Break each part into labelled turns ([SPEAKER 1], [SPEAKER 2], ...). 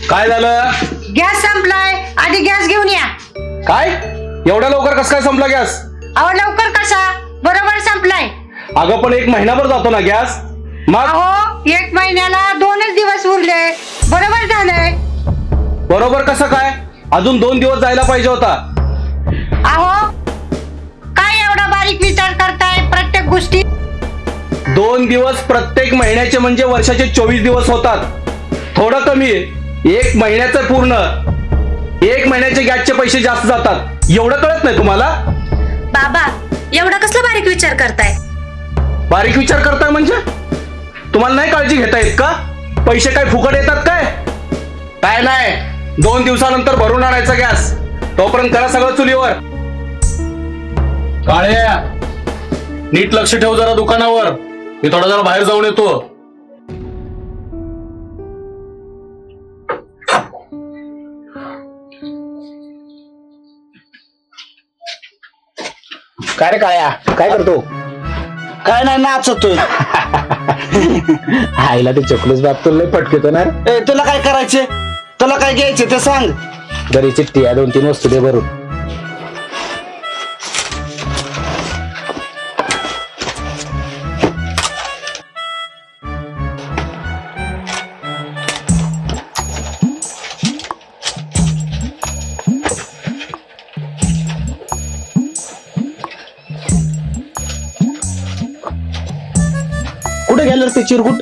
[SPEAKER 1] काय झालं?
[SPEAKER 2] गॅस संपलाय, आधी गॅस घेऊन या.
[SPEAKER 1] काय एवढ्या लवकर कसं काय संपला गॅस?
[SPEAKER 2] अहो लवकर कसा, बरोबर संपलाय.
[SPEAKER 1] अगं पण एक महिनाभर जातो ना गॅस. मग
[SPEAKER 2] अहो 1 महिन्याला 2च दिवस उरले, बरोबर झालंय.
[SPEAKER 1] बरोबर कसं काय? अजून 2 दिवस जायला पाहिजे होता.
[SPEAKER 2] अहो काय एवढा बारीक विचार करताय प्रत्येक गोष्टी?
[SPEAKER 1] 2 दिवस प्रत्येक महिन्याचे म्हणजे वर्षाचे 24 दिवस होतात. थोडं कमी, 1 महिन्याचं पूर्ण. 1 महिन्याचे गॅसचे पैसे जास्त जातात. एवढं कळत नाही तुम्हाला?
[SPEAKER 3] बाबा एवढा कसला बारीक विचार करताय?
[SPEAKER 1] बारीक विचार करताय म्हणजे तुम्हाला नाही काळजी घेता येत का? पैसे काय फुकट येतात काय? काय नाही, 2 दिवसानंतर भरून आणायचा गॅस. तोपर्यंत करा सगळं चुलीवर. काळ्या नीट लक्ष ठेव जरा दुकानावर. मी थोडा जरा बाहेर जाऊन येतो. काय रे काळ्या, काय करतो?
[SPEAKER 4] काय नाही, नाचतोय.
[SPEAKER 1] आईला ते चॉकलेट बाप तुला पटकेतो ना.
[SPEAKER 4] तुला काय करायचे, तुला काय घ्यायचे ते सांग.
[SPEAKER 1] घरी चिठ्ठी आहे, 2-3 वस्तू दे भरून. कुठे गेलं ते चिरकुट?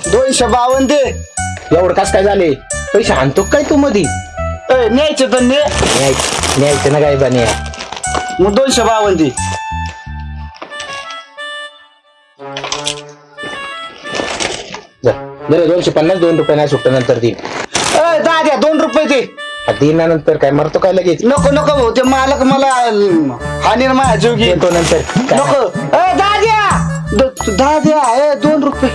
[SPEAKER 4] $252 दे.
[SPEAKER 1] एवढं कस काय झाले? पैसे आणतो काय तू मधी?
[SPEAKER 4] न्यायचे तर
[SPEAKER 1] न्यायचं ना काय बानी.
[SPEAKER 4] मग 252 दे.
[SPEAKER 1] बरं 250, 2 रुपये नाही सुट्ट नंतर देईन.
[SPEAKER 4] दाद्या 2 रुपये दे.
[SPEAKER 1] देईन नंतर काय मरतो काय लगेच?
[SPEAKER 4] नको नको भाऊ, ते मालक मला हानी माझ्या जीव घेतो
[SPEAKER 1] नंतर.
[SPEAKER 4] नको. दाद्या 2 रुपये.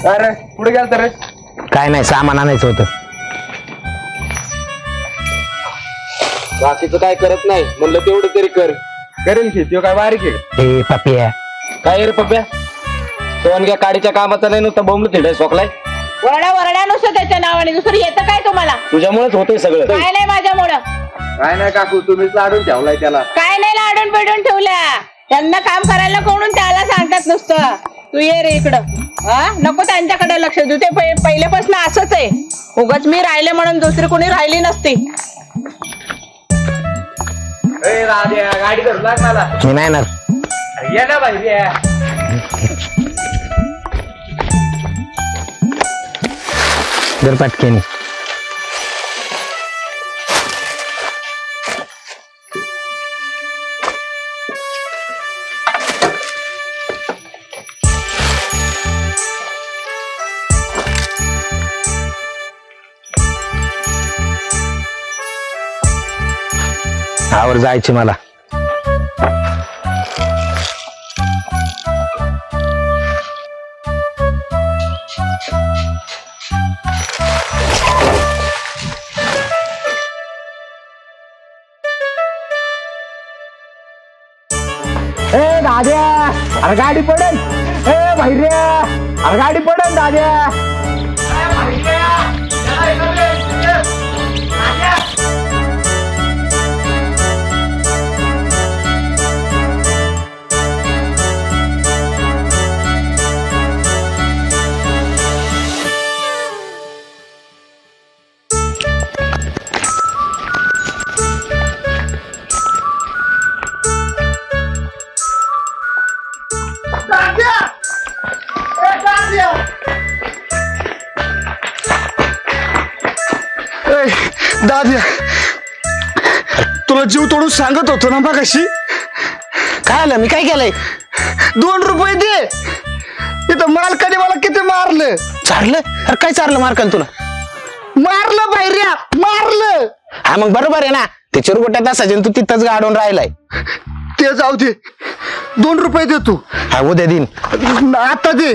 [SPEAKER 1] अरे पुढे गेल तर काय नाही, सामान आणायचं होतं. बाकीचं काय करत नाही म्हणलं, तेवढं तरी कर. करेल की तो काय बारीक आहे. पप्या काय रे पप्या, तो आणखी काडीच्या कामाचा नाही नुसतं बोंबलं तिथे सोकलाय.
[SPEAKER 5] वरड्या नुसतं त्याच्या नावाने, दुसरं येतं काय तुम्हाला?
[SPEAKER 1] तुझ्यामुळेच होतंय सगळं.
[SPEAKER 5] काय नाही माझ्यामुळं.
[SPEAKER 1] काय नाही काकू, तुम्हीच लाडून ठेवलाय त्याला.
[SPEAKER 5] काय नाही लाडून बिडून ठेवल्या, त्यांना काम करायला कोणून त्याला सांगतात नुसतं. तू ये रे इकडं. नको त्यांच्याकडे लक्ष देऊ, ते पहिल्यापासून असंच आहे. उगाच मी राहिले म्हणून दुसरी कोणी राहिली नसती.
[SPEAKER 1] गाडी करू लाग मला. मी नाही ना ये ना भाई. जर पटकेनी आवर जायचे मला. दाद्या, अरे गाडी पडेल. भैर्या
[SPEAKER 4] अरे गाडी पडेल दाद्या. दाद्या, तुला जीव तोडून सांगत होतो ना मगाशी.
[SPEAKER 6] काय आलं? मी काय केलंय?
[SPEAKER 4] 2 रुपये दे. इथं मालकाने मला किती मारलं.
[SPEAKER 6] चारलं? अरे काय चारलं मार्कान तुला?
[SPEAKER 4] मारलं बाहेर्या, मारलं.
[SPEAKER 6] हा मग बरोबर आहे ना, ते चिरगुट्यात असायचे तू तिथंच गाडून राहिलाय.
[SPEAKER 4] ते जाऊ दे, 2 रुपये दे तू.
[SPEAKER 6] हा उद्या दिन.
[SPEAKER 4] आता दे.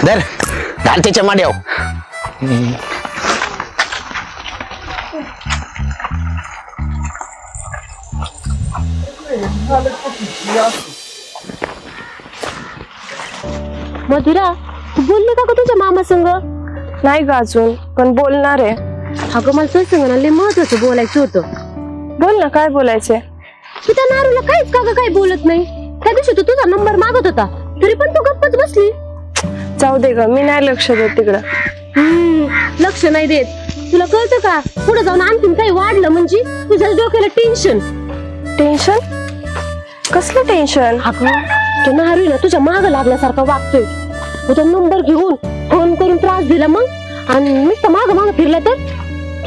[SPEAKER 6] धर, घाल त्याच्या माड्याव.
[SPEAKER 7] मधुरा, तू बोलली का तुझ्या मामा संग?
[SPEAKER 8] नाही ग अजून, पण बोलणार आहे.
[SPEAKER 7] अगं मला तुझ्या संग ना लय महत्वाचं बोलायचं होतं.
[SPEAKER 8] बोल ना, काय बोलायचंय?
[SPEAKER 7] तू त्या नारूला काहीच का ग काही बोलत नाही. त्या दिवशी तू तुझा नंबर मागत होता, तरी पण तू गप्पच बसली.
[SPEAKER 8] जाऊ दे ग, मी नाही लक्ष देत तिकडं.
[SPEAKER 7] लक्ष नाही देत. तुला कळतं का, पुढे जाऊन आणखीन काही वाढलं म्हणजे तुझ्या डोक्याला टेन्शन.
[SPEAKER 8] टेन्शन? कसलं टेन्शन?
[SPEAKER 7] अगं तो नारू ना तुझ्या माग लागल्यासारखा वागतोय. तुझा नंबर घेऊन फोन करून त्रास दिला मग, आणि नुसतं माग माग फिरला तर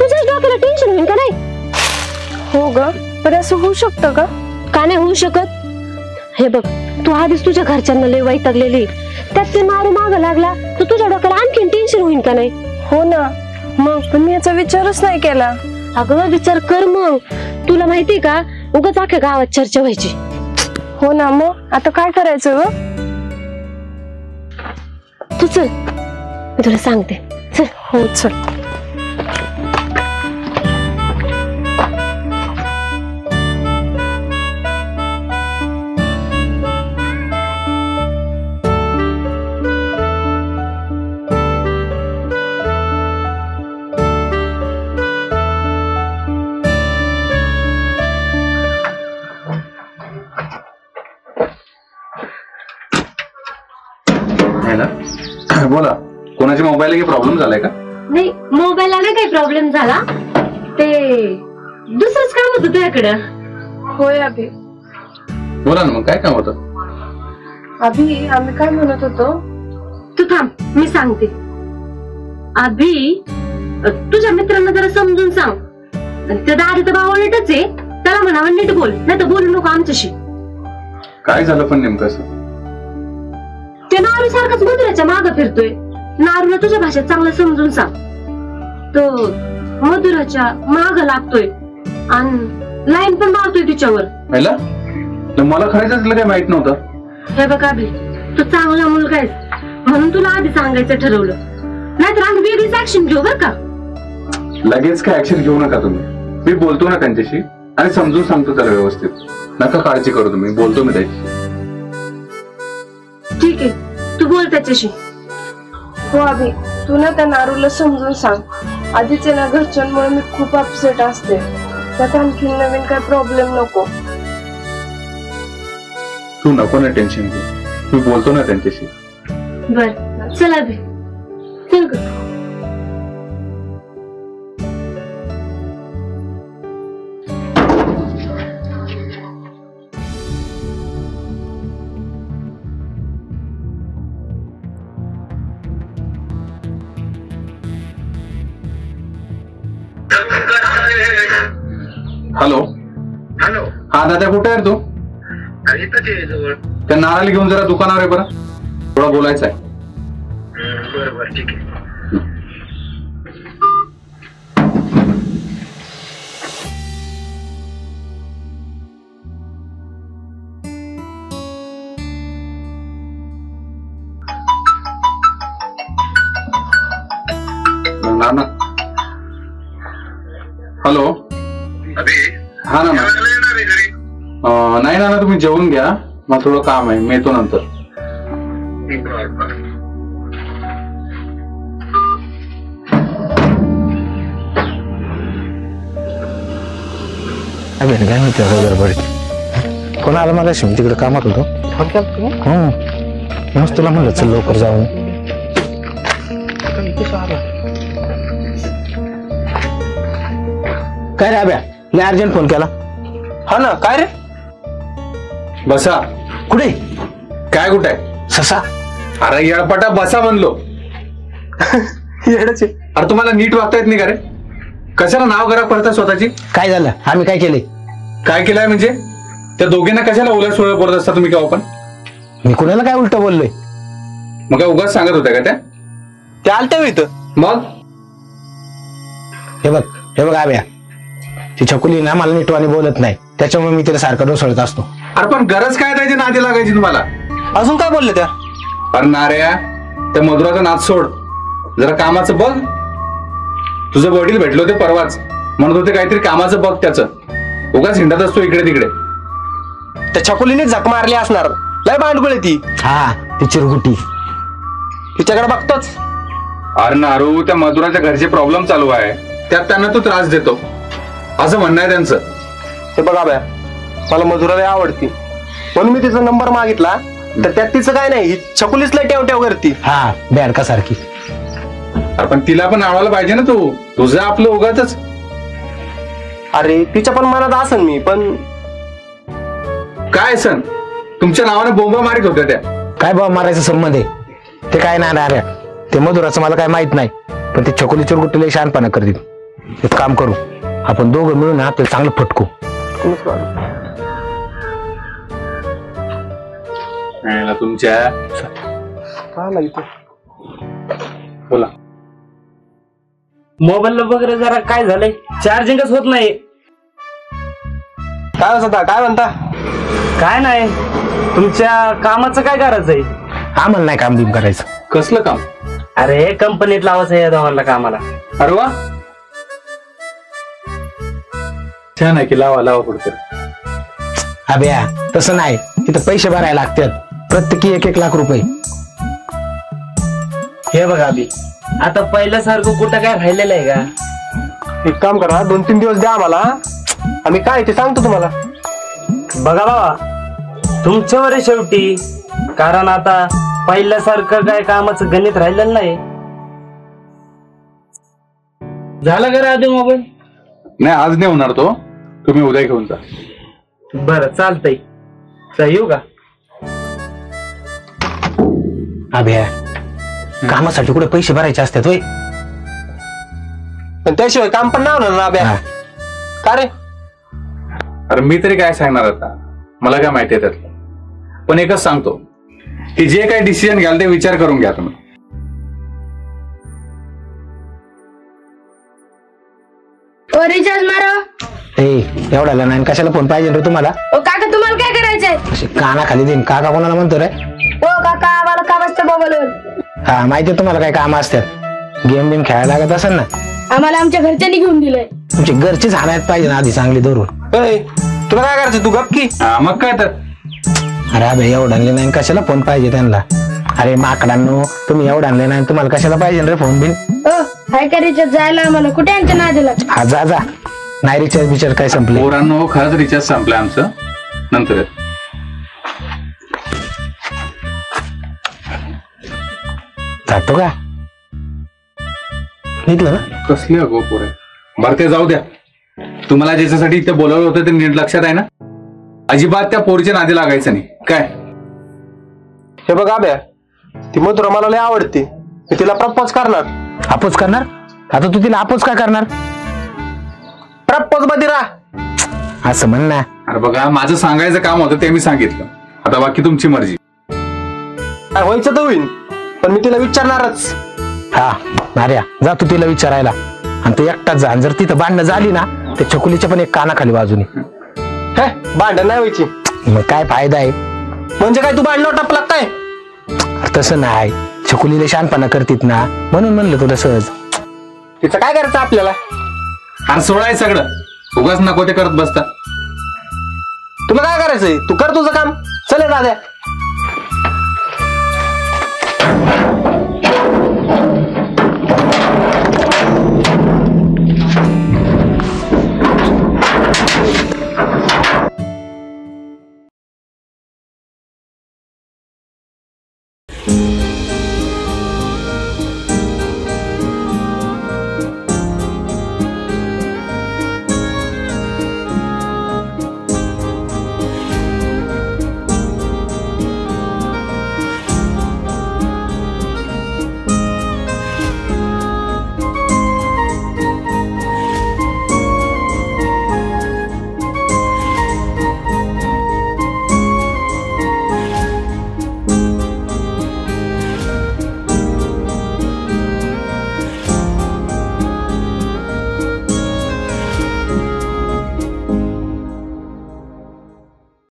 [SPEAKER 7] तुझ्याच डोक्याला टेन्शन होईल का नाही?
[SPEAKER 8] हो ग, पण असं होऊ शकतं का?
[SPEAKER 7] का नाही होऊ शकत? हे बघ, तू आधीच तुझ्या घरच्यांना लय वैतागलेली, त्यात ते नारू माग लागला तर तुझ्या डोक्याला आणखीन टेन्शन होईल का नाही?
[SPEAKER 8] हो ना, मग पण मी याचा विचारच नाही केला.
[SPEAKER 7] अगं विचार कर मग. तुला माहितीये का, उगाच अख्ख्या गावात चर्चा व्हायची.
[SPEAKER 8] हो ना, मग आता काय करायचं ग?
[SPEAKER 7] तू चल, मी तुला सांगते. चल.
[SPEAKER 8] हो चल.
[SPEAKER 1] बोला, कोणाच्या मोबाईलला काही प्रॉब्लेम झालाय का?
[SPEAKER 7] नाही, मोबाईलला नाही काही प्रॉब्लेम झाला. ते दुसरंच काम होतं तुझ्याकडं.
[SPEAKER 8] होय अभि.
[SPEAKER 1] बोला ना, मग काय काम होतं?
[SPEAKER 8] अभि, आम्ही काय म्हणत होतो?
[SPEAKER 7] तू थांब, मी सांगते. अभि, तुझ्या मित्रांना जरा समजून सांग. त्या दारी तर बावळटच आहे, त्याला म्हणावं नीट बोल, नाही तर बोलू नको आमच्याशी.
[SPEAKER 1] काय झालं पण नेमकं असं?
[SPEAKER 7] ते नारू सारखंच मधुराच्या मागं फिरतोय. नारूला तुझ्या भाषेत चांगलं समजून सांग. तो मधुराच्या माग लागतोय आणि लाईन पण मारतोय तिच्यावर.
[SPEAKER 1] मला खरंच असलं काही माहित नव्हतं.
[SPEAKER 7] हे बघ अभि, तू चांगला मुलगा आहेस म्हणून तुला आधी सांगायचं ठरवलं, नाहीतर आम्ही वेगळीच ऍक्शन घेऊ बर का.
[SPEAKER 1] लगेच काय ऍक्शन घेऊ नका तुम्ही. मी बोलतो ना त्यांच्याशी आणि समजून सांगतो त्याला व्यवस्थित. नका काळजी करू तुम्ही, बोलतो मी त्याच्याशी.
[SPEAKER 7] ठीक आहे, तू बोल त्याच्याशी.
[SPEAKER 8] हो अभि, तू ना त्या नारूला समजून सांग. आधीच ना घरच्यांमुळे मी खूप अपसेट असते, त्यात आणखी नवीन काय प्रॉब्लेम नको.
[SPEAKER 1] तू नको ना टेन्शन घेऊ, मी बोलतो ना त्यांच्याशी.
[SPEAKER 7] बर, चल अभि, चल ग.
[SPEAKER 1] हॅलो.
[SPEAKER 9] हॅलो.
[SPEAKER 1] हा दादा, कुठे आहे तू?
[SPEAKER 9] जवळ.
[SPEAKER 1] त्या नाराला घेऊन जरा दुकानावर आहे बरं, थोडं बोलायचं आहे.
[SPEAKER 9] बरोबर, ठीक आहे.
[SPEAKER 1] नाना. हॅलो.
[SPEAKER 9] अभि,
[SPEAKER 1] हा ना.
[SPEAKER 10] नाही ना तुम्ही जेवून घ्या, मला थोडं काम आहे, मी येतो नंतर.
[SPEAKER 9] बरं.
[SPEAKER 6] काय माहिती गडबडीत कोण आलं मला शिम तिकडे कामात होतो. मस्त तुला म्हणलं चल लवकर जाऊन. काय रे अभ्या, मी अर्जंट फोन केला.
[SPEAKER 1] हा ना, काय रे?
[SPEAKER 10] बसा.
[SPEAKER 6] कुठे?
[SPEAKER 10] काय कुठे आहे?
[SPEAKER 6] ससा.
[SPEAKER 10] अरे येळपटा बसा म्हणलो.
[SPEAKER 1] येडच आहे.
[SPEAKER 10] अरे तुम्हाला नीट वागता येत नाही का रे? कशाला नाव खराब करता स्वतःची?
[SPEAKER 6] काय झालं? आम्ही काय केले?
[SPEAKER 10] काय केलंय म्हणजे? त्या दोघींना कशाला उलट सोळा बोलत असता तुम्ही केव्हा पण?
[SPEAKER 6] मी कुणाला काय उलट बोललोय?
[SPEAKER 10] मग काय उगाच सांगत होत्या का
[SPEAKER 1] ते आलत्या इथं.
[SPEAKER 10] मग
[SPEAKER 6] हे बघ अभ्या, ती छकुली ना मला नीटवाणी बोलत नाही, त्याच्यामुळे मी तिला सारखं ढोसळत असतो.
[SPEAKER 10] अरे पण गरज काय त्याची नादी लागायची तुम्हाला?
[SPEAKER 1] अजून काय बोलले त्या?
[SPEAKER 10] अरे नाऱ्या, त्या मधुराचा नाद सोड, जरा कामाचं बघ. तुझं वडील भेटले होते परवाच, म्हणत होते काहीतरी कामाचं बघ त्याचं. उगाच हिंडत असतो इकडे तिकडे.
[SPEAKER 1] त्या छकुलीने झक मारली असणार, लय भांडकुळ आहे ती.
[SPEAKER 6] हा, ती चिरगुटी.
[SPEAKER 1] तिच्याकडे बघतोच.
[SPEAKER 10] अरे नारू, त्या मधुराच्या घरचे प्रॉब्लेम चालू आहे, त्यात त्यांना तू त्रास देतो असं म्हणणं आहे त्यांचं.
[SPEAKER 1] हे बघा बया, मला मधुराला आवडती म्हणून मी तिचा नंबर मागितला, तर त्यात तिचं काय नाही, ही छकुलीच लय टेव करती.
[SPEAKER 6] हा, बॅडका सारखी.
[SPEAKER 10] अरे पण तिला पण आवडायला पाहिजे ना तू, तुझं आपलं उगाच.
[SPEAKER 1] अरे तिच्या पण मनात असन मी, पण
[SPEAKER 10] काय सण तुमच्या नावाने बोंबा मारित होत्या त्या.
[SPEAKER 6] काय बाबा मारायचं संबंध आहे? ते काय नाही अरे, ते मधुराचं मला काय माहित नाही, पण ते छकुली चिरगुटीला शहाणपणा करतील. एक काम करू, आपण दोघं मिळून ना ते चांगलं फटकू.
[SPEAKER 10] तुमच्या बोला.
[SPEAKER 11] मोबाईलला वगैरे जरा काय झालंय, चार्जिंगच होत नाही.
[SPEAKER 1] काय होता, काय म्हणता?
[SPEAKER 11] काय नाही, तुमच्या कामाचं काय करायचंय?
[SPEAKER 6] आम्हाला नाही काम बिम करायचं.
[SPEAKER 10] कसलं काम?
[SPEAKER 11] अरे कंपनीत लावायचं या दोघांना कामाला.
[SPEAKER 10] अरे वा, छान आहे की, लावा लावा पुढे.
[SPEAKER 6] अभ्या तसं नाही, तिथं पैसे भरायला लागतात, प्रत्येकी 1-1 लाख रुपये.
[SPEAKER 11] हे बघा अभि, आता पहिल्यासारखं कुठं काय राहिलेलं आहे का?
[SPEAKER 1] एक काम करा, 2-3 दिवस द्या आम्हाला, आम्ही काय ते सांगतो तुम्हाला.
[SPEAKER 11] बघा बाबा, तुमच्यावर आहे शेवटी, कारण आता पहिल्यासारखं काय कामाचं गणित राहिलेलं नाही. झालं का आधी मोबाईल?
[SPEAKER 10] नाही, आज नाही होणार तो, तुम्ही उद्या घेऊन जा.
[SPEAKER 11] बरं चालतंय, येऊ का?
[SPEAKER 6] अभ्या, कामासाठी कुठे पैसे भरायचे असतात होय?
[SPEAKER 1] पण त्याशिवाय काम पण नाही होणार ना अभ्या. का रे?
[SPEAKER 10] अरे मी तरी काय सांगणार आता, मला काय माहिती आहे त्यातलं. पण एकच सांगतो की जे काही डिसिजन घ्याल ते विचार करून घ्या तुम्ही.
[SPEAKER 7] रिचार्ज मारा.
[SPEAKER 6] एवढ्याला नाही, कशाला फोन पाहिजे रे तुम्हाला?
[SPEAKER 7] ओ काका, तुम्हाला काय करायचंय?
[SPEAKER 6] कानाखाली देईन. काका कोणाला म्हणतो रे?
[SPEAKER 7] ओ काका, आम्हाला काम असतं मोबाईलवर.
[SPEAKER 6] हा, माहितीये तुम्हाला काय काम असतात. गेम बिम खेळायला लागत असेल ना?
[SPEAKER 7] आम्हाला आमच्या घरच्यांनी घेऊन दिलंय.
[SPEAKER 6] तुमची घरचीच हाणायत पाहिजे ना आधी चांगली धरून.
[SPEAKER 1] तुला काय करायचं, तू गप की.
[SPEAKER 10] मग काय तर.
[SPEAKER 6] अरे अभे, एवढ्याले नाही, कशाला फोन पाहिजे त्यांना? अरे माकडांनो, तुम्ही एवढ्याले नाही, तुम्हाला कशाला पाहिजे रे फोन बिन?
[SPEAKER 7] हाय का रिचार्ज जायला आम्हाला कुठे आमच्या नादीला.
[SPEAKER 6] हा, जा. नाही रिचार्ज बिचार्ज काय संपले?
[SPEAKER 10] पोरांनो, खरंच रिचार्ज संपलं आमचं, नंतर
[SPEAKER 6] जातो का? घेतलं ना?
[SPEAKER 10] कसले अगो पोरे. बरं ते जाऊ द्या, तुम्हाला ज्याच्यासाठी इथे बोलावलं होतं ते नीट लक्षात आहे ना? अजिबात त्या पोरीच्या नादी लागायचं नाही काय?
[SPEAKER 1] हे बघ अभ्या, ती मधुरा मला लय आवडते, मी तिला प्रपोज करणार.
[SPEAKER 6] अपोज करणार? आता तू तिला अपोज काय करणार?
[SPEAKER 1] प्रपोज मध्ये राह
[SPEAKER 6] असं म्हण ना.
[SPEAKER 10] अरे बघा, माझं सांगायचं काम होतं ते मी सांगितलं, आता बाकी तुमची मर्जी.
[SPEAKER 1] काय व्हायचं तर होईल, पण मी तिला विचारणारच.
[SPEAKER 6] हा नार्या, जा तू तिला विचारायला, आणि तू एकटाच जा. जर तिथं भांडणं झाली ना, ते छकुलीच्या पण एक कानाखाली बाजूने.
[SPEAKER 1] भांडण नाही व्हायची.
[SPEAKER 6] मग काय फायदा आहे?
[SPEAKER 1] म्हणजे काय, तू भांडण टपला काय?
[SPEAKER 6] तसं नाही, छकुलीला शानपणा करतीत ना, म्हणून म्हणलं तुला सहज.
[SPEAKER 1] तिचं काय करायचं आपल्याला?
[SPEAKER 10] आणि सोडाय सगळं, उगाच नको ते करत बसता.
[SPEAKER 6] तुला काय करायचंय? तू कर तुझं काम. चल हे दाद्या.